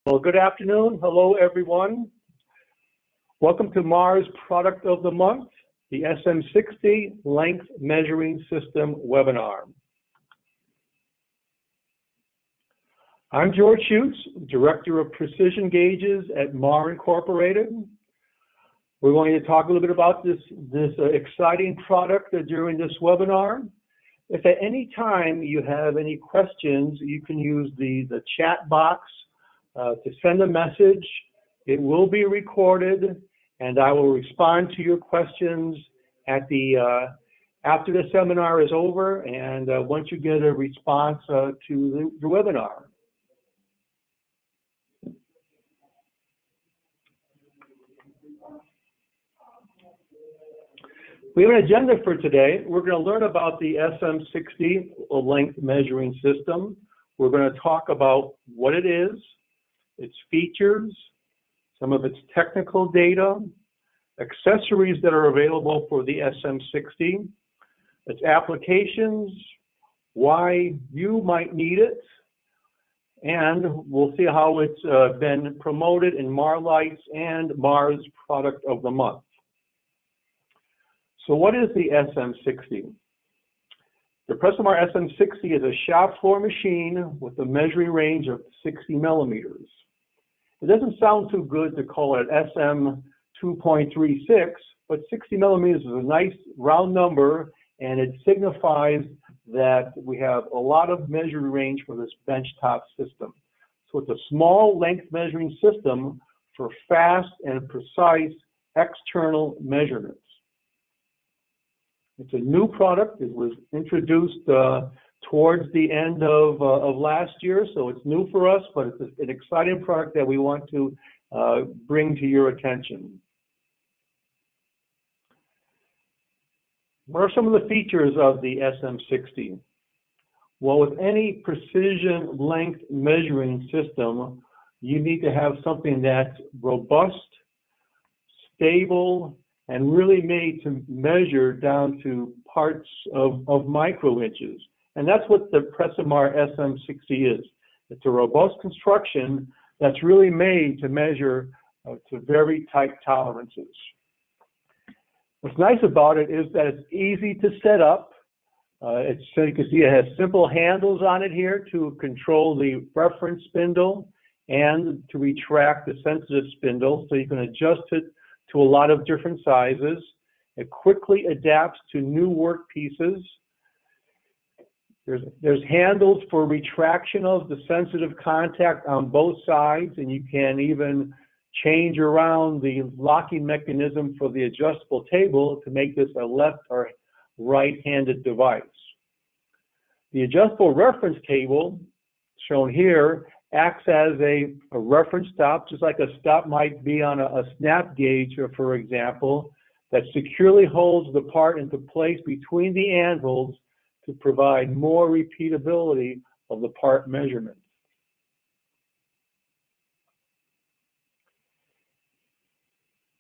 Well, good afternoon. Hello, everyone. Welcome to Mahr's Product of the Month, the SM60 Length Measuring System webinar. I'm George Schutz, Director of Precision Gauges at Mahr Incorporated. We're going to talk a little bit about this exciting product during this webinar. If at any time you have any questions, you can use the chat box to send a message. It will be recorded, and I will respond to your questions at after the seminar is over, and once you get a response to the webinar. We have an agenda for today. We're going to learn about the SM60 length measuring system. We're going to talk about what it is, its features, some of its technical data, accessories that are available for the SM60, its applications, why you might need it, and we'll see how it's been promoted in Mahr Lights and Mahr's Product of the Month. So what is the SM60? The Precimar SM60 is a shop floor machine with a measuring range of 60 millimeters. It doesn't sound too good to call it SM 2.36, but 60 millimeters is a nice round number, and it signifies that we have a lot of measuring range for this benchtop system. So it's a small length measuring system for fast and precise external measurements. It's a new product. It was introduced towards the end of last year, so it's new for us, but it's an exciting product that we want to bring to your attention. What are some of the features of the SM60? Well, with any precision length measuring system, you need to have something that's robust, stable, and really made to measure down to parts of micro inches. And that's what the Precimar SM60 is. It's a robust construction that's really made to measure to very tight tolerances. What's nice about it is that it's easy to set up. So you can see it has simple handles on it here to control the reference spindle and to retract the sensitive spindle, so you can adjust it to a lot of different sizes. It quickly adapts to new work pieces. There's handles for retraction of the sensitive contact on both sides, and you can even change around the locking mechanism for the adjustable table to make this a left or right-handed device. The adjustable reference table, shown here, acts as a reference stop, just like a stop might be on a snap gauge, for example, that securely holds the part into place between the anvils to provide more repeatability of the part measurement.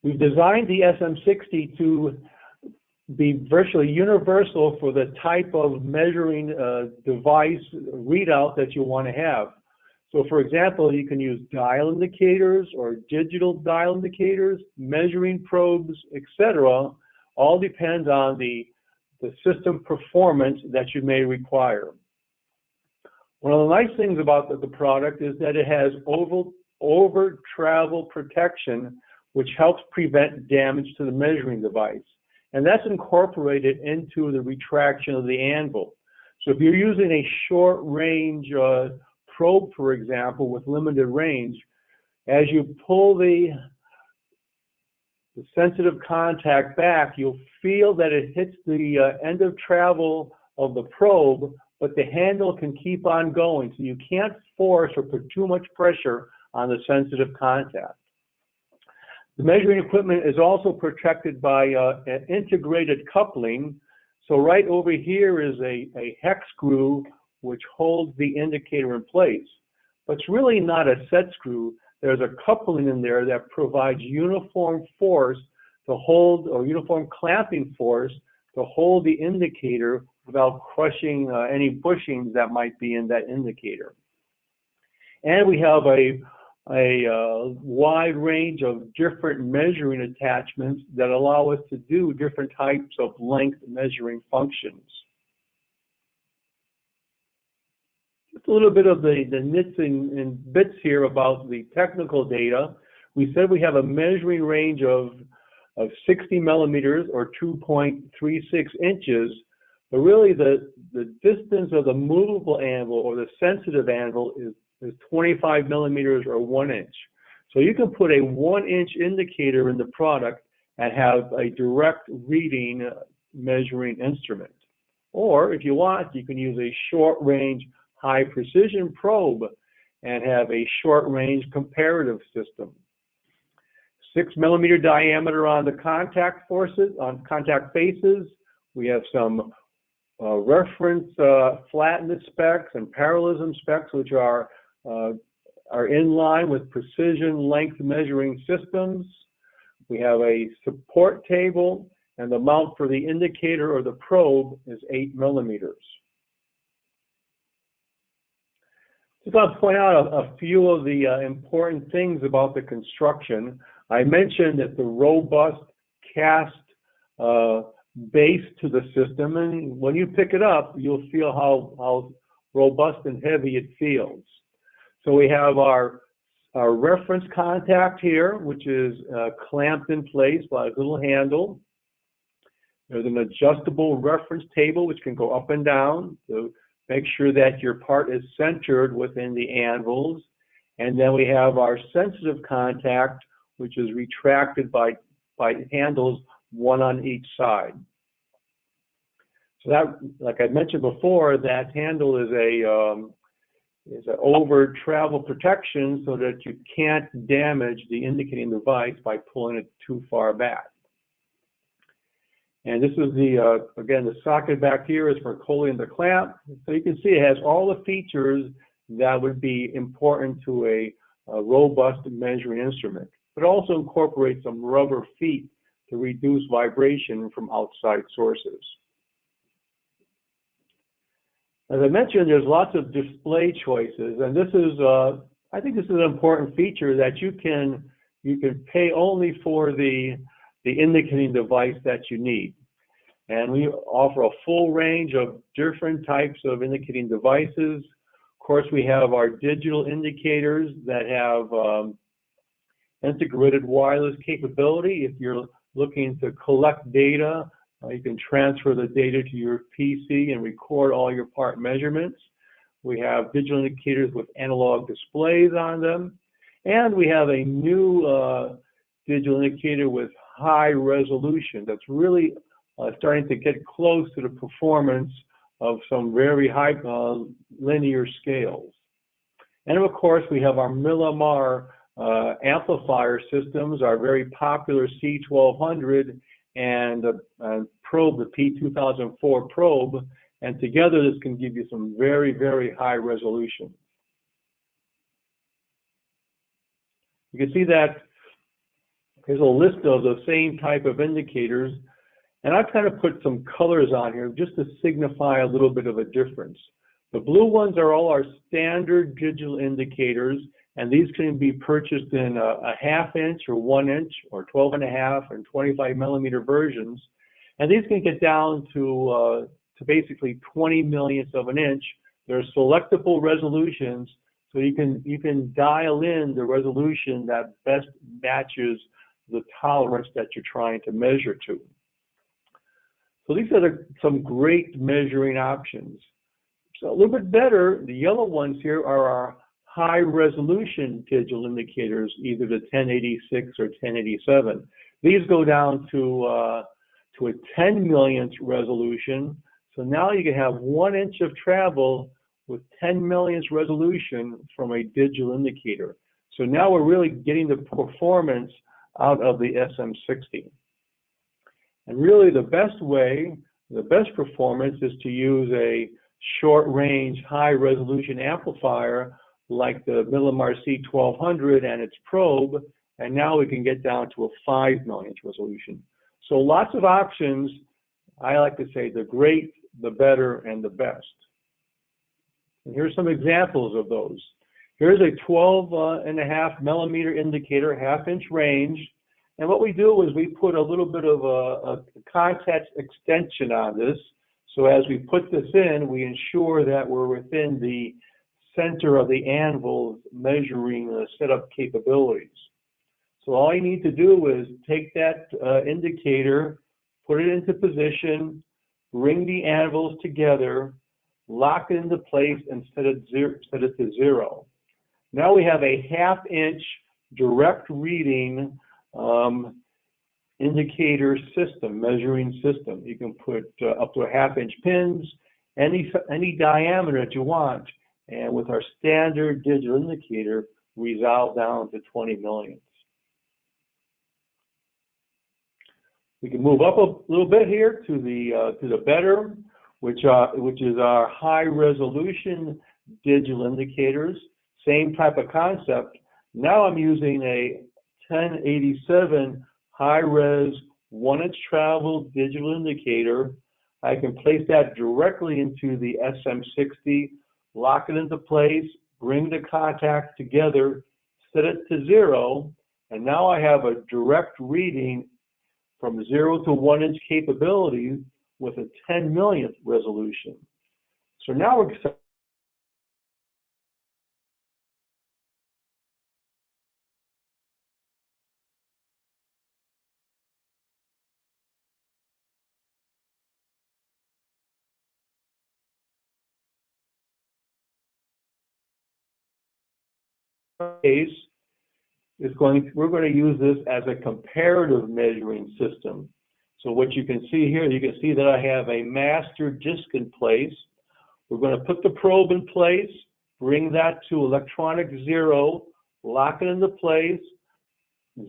We've designed the SM60 to be virtually universal for the type of measuring device readout that you want to have. So for example, you can use dial indicators or digital dial indicators, measuring probes, etc. All depends on the system performance that you may require. One of the nice things about the product is that it has over travel protection, which helps prevent damage to the measuring device. And that's incorporated into the retraction of the anvil. So if you're using a short range probe, for example, with limited range, as you pull the sensitive contact back, you'll feel that it hits the end of travel of the probe, but the handle can keep on going. So you can't force or put too much pressure on the sensitive contact. The measuring equipment is also protected by an integrated coupling. So right over here is a hex screw which holds the indicator in place. But it's really not a set screw. There's a coupling in there that provides uniform force to hold, or uniform clamping force to hold the indicator without crushing any bushings that might be in that indicator. And we have a a wide range of different measuring attachments that allow us to do different types of length measuring functions. Just a little bit of the nits and bits here about the technical data. We said we have a measuring range of 60 millimeters or 2.36 inches, but really the distance of the movable anvil or the sensitive anvil is 25 millimeters or 1 inch. So you can put a 1 inch indicator in the product and have a direct reading measuring instrument. Or if you want, you can use a short range high precision probe and have a short range comparative system. 6 millimeter diameter on the contact faces. We have some reference flatness specs and parallelism specs, which are in line with precision length measuring systems. We have a support table, and the mount for the indicator or the probe is 8 millimeters. Just want to point out a few of the important things about the construction. I mentioned that the robust cast base to the system, and when you pick it up, you'll feel how robust and heavy it feels. So we have our reference contact here, which is clamped in place by a little handle. There's an adjustable reference table which can go up and down to make sure that your part is centered within the anvils. And then we have our sensitive contact, which is retracted by handles, one on each side. So that, like I mentioned before, that handle is an over travel protection so that you can't damage the indicating device by pulling it too far back. And this is again, the socket back here is for holding the clamp. So you can see it has all the features that would be important to a robust measuring instrument, but also incorporates some rubber feet to reduce vibration from outside sources. As I mentioned, there's lots of display choices, and this is, I think this is an important feature that you can pay only for the indicating device that you need. And we offer a full range of different types of indicating devices. Of course, we have our digital indicators that have integrated wireless capability. If you're looking to collect data, you can transfer the data to your PC and record all your part measurements. We have digital indicators with analog displays on them. And we have a new digital indicator with high resolution that's really starting to get close to the performance of some very high linear scales. And of course, we have our Mahr amplifier systems, our very popular C1200 and probe, the P2004 probe, and together this can give you some very, very high resolution. You can see that here's a list of the same type of indicators, and I've kind of put some colors on here just to signify a little bit of a difference. The blue ones are all our standard digital indicators, and these can be purchased in a ½ inch or 1 inch or 12.5 and 25 millimeter versions. And these can get down to basically 20 millionths of an inch. They're selectable resolutions, so you can dial in the resolution that best matches the tolerance that you're trying to measure to. So these are some great measuring options. So a little bit better, the yellow ones here are our high resolution digital indicators, either the 1086 or 1087. These go down to a 10 millionth resolution. So now you can have 1 inch of travel with 10 millionths resolution from a digital indicator. So now we're really getting the performance out of the SM60. And really the best way, the best performance is to use a short range, high resolution amplifier like the Mahr C1200 and its probe, and now we can get down to a 5 millionth resolution. So lots of options. I like to say the great, the better, and the best. And here's some examples of those. Here's a 12.5 millimeter indicator, half-inch range. And what we do is we put a little bit of a contact extension on this. So as we put this in, we ensure that we're within the center of the anvil's measuring setup capabilities. So all you need to do is take that indicator, put it into position, bring the anvils together, lock it into place, and set it to 0. Now we have a half-inch direct reading indicator system, measuring system. You can put up to a half-inch pins, any diameter that you want, and with our standard digital indicator, resolve down to 20 millionths. We can move up a little bit here to the better, which is our high resolution digital indicators. Same type of concept. Now I'm using a 1087 high-res 1-inch travel digital indicator. I can place that directly into the SM60, lock it into place, bring the contacts together, set it to 0, and now I have a direct reading from 0 to 1-inch capability with a 10 millionth resolution. So now we're we're going to use this as a comparative measuring system. So what you can see here, you can see that I have a master disc in place. We're going to put the probe in place, bring that to electronic 0, lock it into place,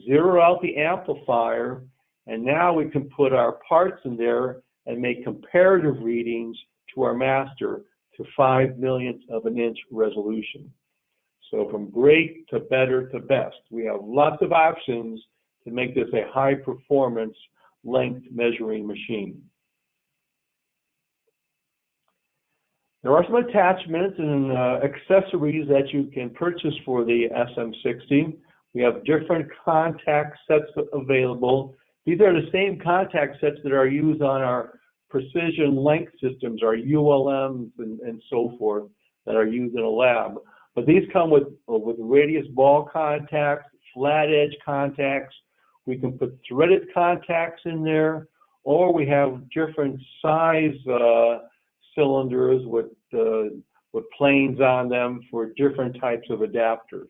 zero out the amplifier, and now we can put our parts in there and make comparative readings to our master to 5 millionths of an inch resolution. So from great to better to best, we have lots of options to make this a high performance length measuring machine. There are some attachments and accessories that you can purchase for the SM60. We have different contact sets available. These are the same contact sets that are used on our precision length systems, our ULMs and so forth that are used in a lab. But these come with radius ball contacts, flat edge contacts. We can put threaded contacts in there, or we have different size cylinders with planes on them for different types of adapters.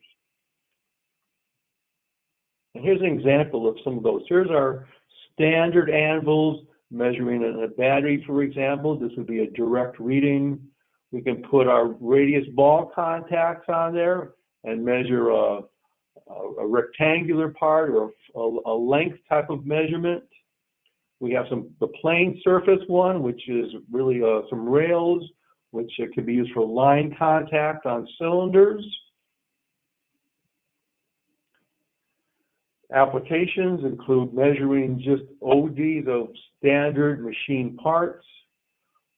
And here's an example of some of those. Here's our standard anvils measuring a battery, for example. This would be a direct reading. We can put our radius ball contacts on there and measure a rectangular part or a length type of measurement. We have the plane surface one, which is really some rails, which can be used for line contact on cylinders. Applications include measuring just ODs of standard machine parts.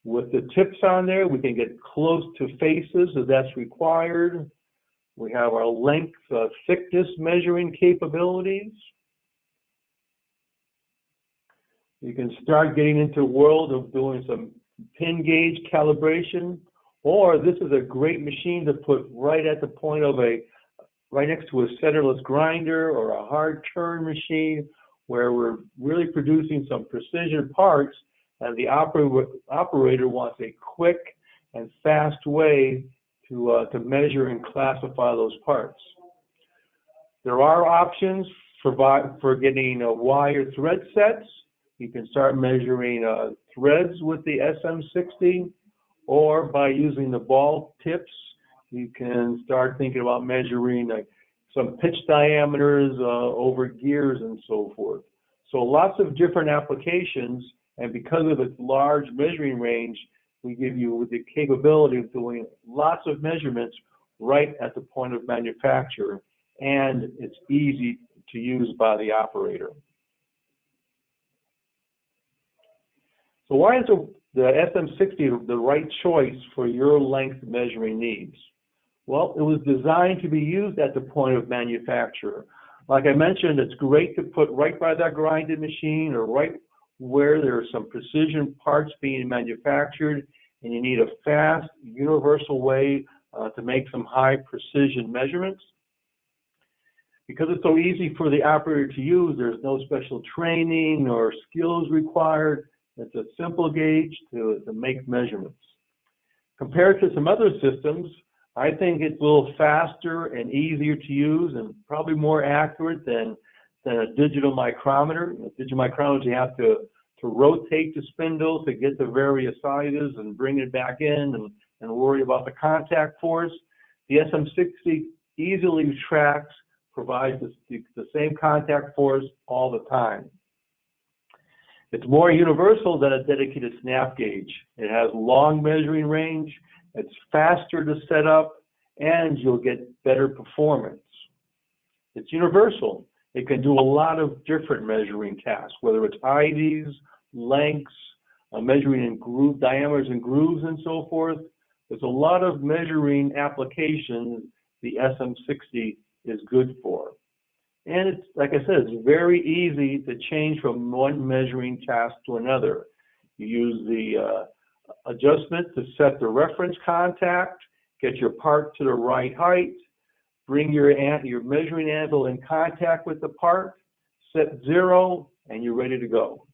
With the tips on there, we can get close to faces if that's required. We have our length, thickness measuring capabilities. You can start getting into the world of doing some pin gauge calibration, or this is a great machine to put right at the point of right next to a centerless grinder or a hard turn machine where we're really producing some precision parts and the operator wants a quick and fast way to measure and classify those parts. There are options for getting wire thread sets. You can start measuring threads with the SM60, or by using the ball tips, you can start thinking about measuring some pitch diameters over gears and so forth. So lots of different applications, and because of its large measuring range, we give you the capability of doing lots of measurements right at the point of manufacture, and it's easy to use by the operator. So why is the SM60 the right choice for your length measuring needs? Well, it was designed to be used at the point of manufacture. Like I mentioned, it's great to put right by that grinding machine or right where there are some precision parts being manufactured and you need a fast, universal way to make some high precision measurements. Because it's so easy for the operator to use, there's no special training or skills required. It's a simple gauge to make measurements. Compared to some other systems, I think it's a little faster and easier to use and probably more accurate than a digital micrometer. Digital micrometers, you have to rotate the spindle to get the various sizes and bring it back in and worry about the contact force. The SM60 easily tracks, provides the same contact force all the time. It's more universal than a dedicated snap gauge. It has long measuring range, it's faster to set up, and you'll get better performance. It's universal. It can do a lot of different measuring tasks, whether it's IDs, lengths, measuring in groove diameters and grooves and so forth. There's a lot of measuring applications the SM60 is good for. And it's, like I said, it's very easy to change from one measuring task to another. You use the adjustment to set the reference contact, get your part to the right height, bring your measuring anvil in contact with the part, set 0, and you're ready to go.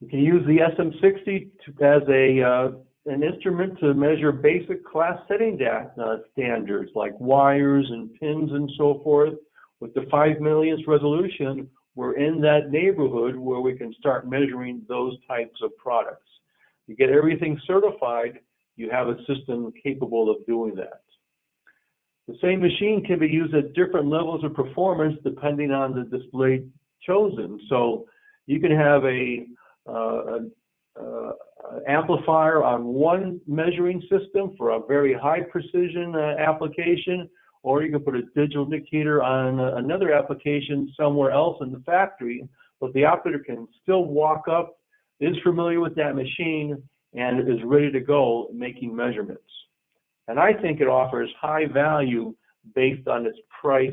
You can use the SM60 as an instrument to measure basic class setting standards like wires and pins and so forth. With the 5 millionths resolution, we're in that neighborhood where we can start measuring those types of products. You get everything certified, you have a system capable of doing that. The same machine can be used at different levels of performance depending on the display chosen. So you can have an amplifier on one measuring system for a very high precision application, or you can put a digital indicator on another application somewhere else in the factory, but the operator can still walk up, is familiar with that machine, and is ready to go making measurements. And I think it offers high value based on its price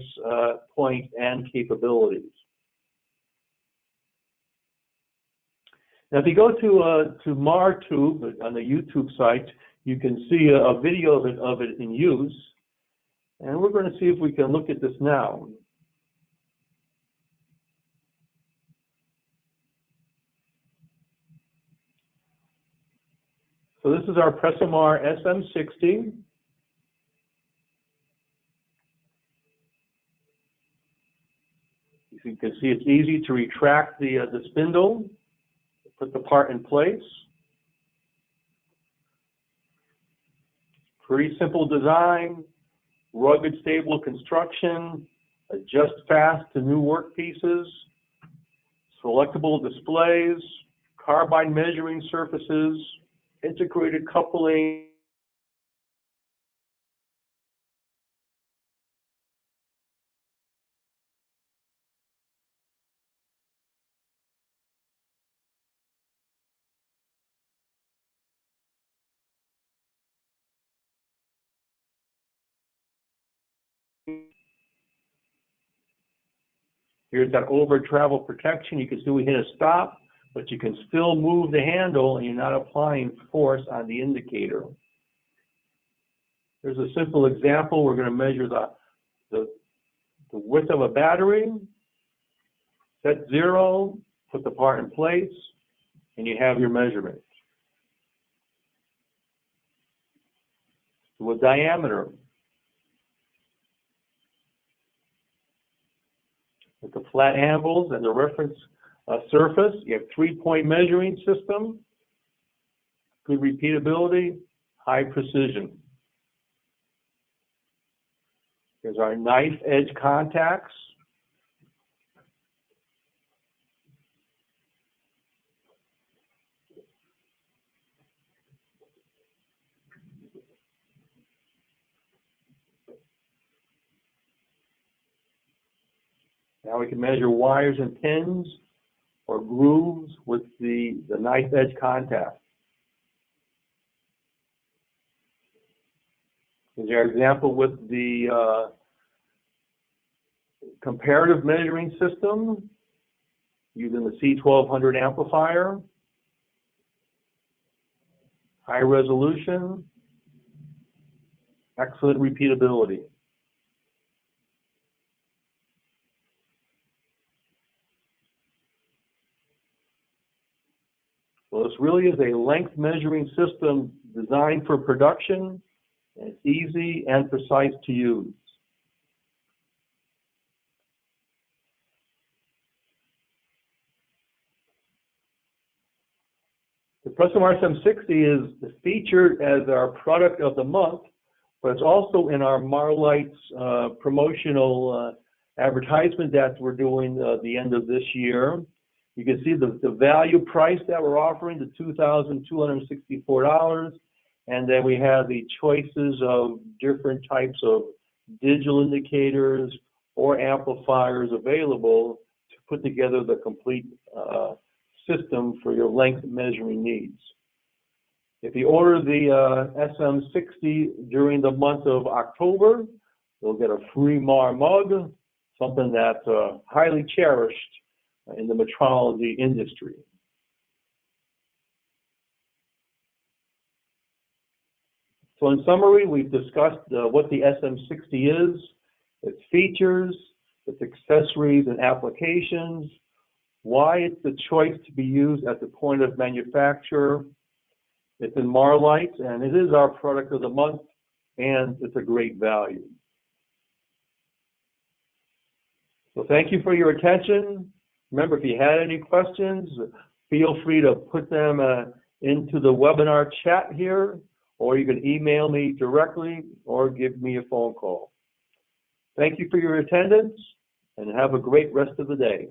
point and capabilities. Now, if you go to Mahr Tube on the YouTube site, you can see a video of it in use. And we're going to see if we can look at this now. So this is our Precimar SM60. You can see it's easy to retract the spindle, put the part in place. Pretty simple design, rugged, stable construction, adjust fast to new work pieces, selectable displays, carbide measuring surfaces, integrated coupling. Here's that over travel protection. You can see we hit a stop, but you can still move the handle and you're not applying force on the indicator. Here's a simple example. We're going to measure the width of a battery, set 0, put the part in place, and you have your measurement. With diameter, with the flat handles and the reference surface, you have 3-point measuring system, good repeatability, high precision. Here's our knife edge contacts. Now we can measure wires and pins or grooves with the knife edge contact. Here's our example with the comparative measuring system using the C1200 amplifier, high resolution, excellent repeatability. So this really is a length measuring system designed for production, and it's easy and precise to use. The Precimar SM60 is featured as our product of the month, but it's also in our Mahr Lights promotional advertisement that we're doing the end of this year. You can see the value price that we're offering, the $2,264, and then we have the choices of different types of digital indicators or amplifiers available to put together the complete system for your length measuring needs. If you order the SM60 during the month of October, you'll get a free Mahr mug, something that's highly cherished in the metrology industry. So in summary, we've discussed what the SM60 is, its features, its accessories and applications, why it's the choice to be used at the point of manufacture. It's in Mahr Lights, and it is our product of the month, and it's a great value. So thank you for your attention. Remember, if you had any questions, feel free to put them into the webinar chat here, or you can email me directly or give me a phone call. Thank you for your attendance, and have a great rest of the day.